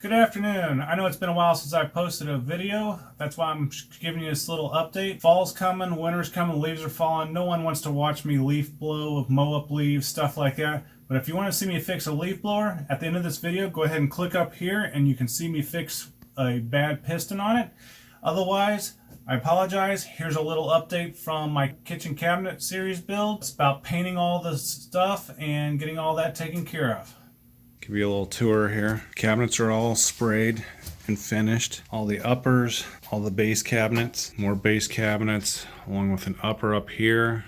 Good afternoon. I know it's been a while since I posted a video. That's why I'm giving you this little update. Fall's coming, winter's coming, leaves are falling. No one wants to watch me leaf blow, mow up leaves, stuff like that. But if you want to see me fix a leaf blower, at the end of this video, go ahead and click up here and you can see me fix a bad piston on it. Otherwise, I apologize. Here's a little update from my kitchen cabinet series build. It's about painting all the stuff and getting all that taken care of. Give you a little tour here. Cabinets are all sprayed and finished. All the uppers, all the base cabinets, more base cabinets, along with an upper up here.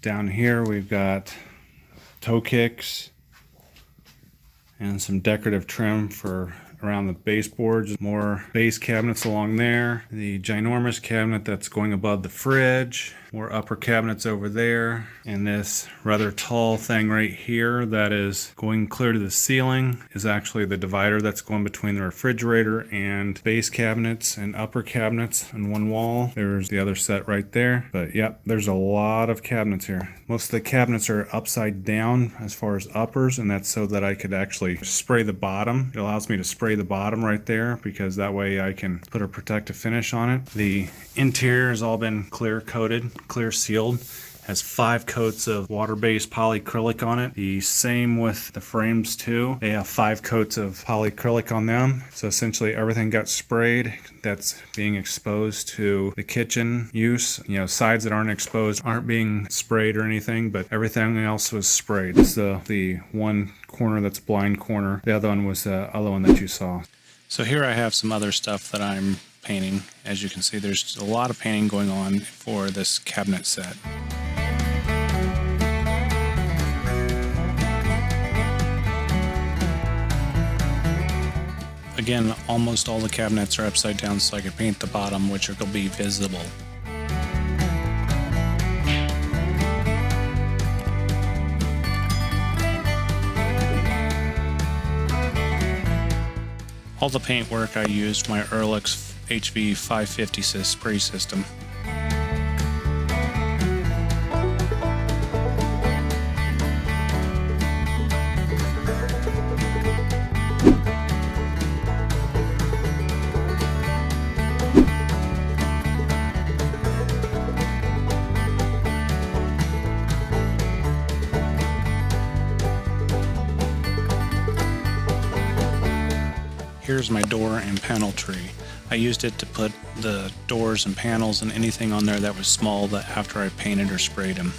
Down here we've got toe kicks and some decorative trim for around the baseboards. More base cabinets along there. The ginormous cabinet that's going above the fridge. More upper cabinets over there. And this rather tall thing right here that is going clear to the ceiling is actually the divider that's going between the refrigerator and base cabinets and upper cabinets on one wall. There's the other set right there. But yep, there's a lot of cabinets here. Most of the cabinets are upside down as far as uppers, and that's so that I could actually spray the bottom. It allows me to spray the bottom right there because that way I can put a protective finish on it. The interior has all been clear coated, clear sealed. Has 5 coats of water-based polyacrylic on it. The same with the frames too. They have 5 coats of polyacrylic on them. So essentially everything got sprayed that's being exposed to the kitchen use. You know, sides that aren't exposed aren't being sprayed or anything, but everything else was sprayed. This is the one corner that's blind corner. The other one was the other one that you saw. So here I have some other stuff that I'm painting. As you can see, there's a lot of painting going on for this cabinet set. Again, almost all the cabinets are upside down so I can paint the bottom, which will be visible. All the paint work I used my Earlux HV 550 spray system. Here's my door and panel tree. I used it to put the doors and panels and anything on there that was small that after I painted or sprayed them.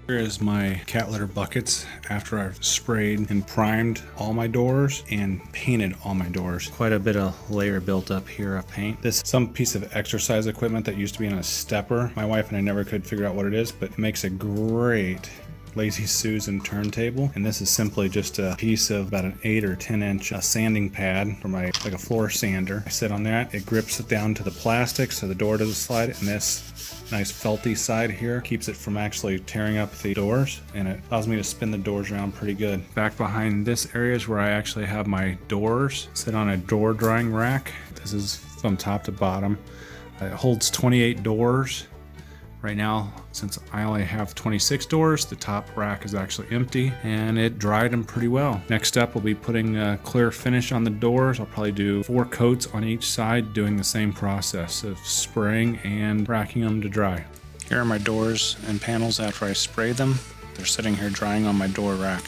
Here is my cat litter buckets after I've sprayed and primed all my doors and painted all my doors. Quite a bit of layer built up here of paint. This is some piece of exercise equipment that used to be in a stepper. My wife and I never could figure out what it is, but it makes a great Lazy Susan turntable, and this is simply just a piece of about an 8 or 10 inch sanding pad for my, like a floor sander. I sit on that, it grips it down to the plastic so the door doesn't slide, and this nice felty side here keeps it from actually tearing up the doors, and it allows me to spin the doors around pretty good. Back behind this area is where I actually have my doors sit on a door drying rack. This is from top to bottom. It holds 28 doors. Right now, since I only have 26 doors, the top rack is actually empty and it dried them pretty well. Next up, we'll be putting a clear finish on the doors. I'll probably do 4 coats on each side, doing the same process of spraying and racking them to dry. Here are my doors and panels after I spray them. They're sitting here drying on my door rack.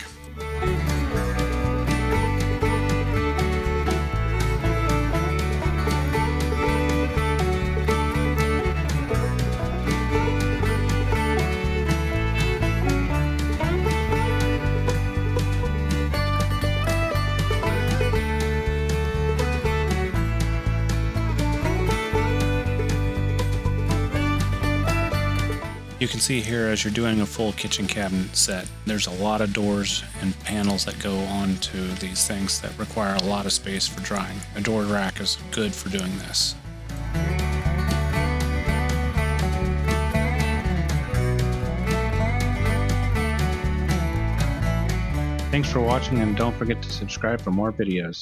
You can see here as you're doing a full kitchen cabinet set, there's a lot of doors and panels that go on to these things that require a lot of space for drying. A door rack is good for doing this. Thanks for watching, and don't forget to subscribe for more videos.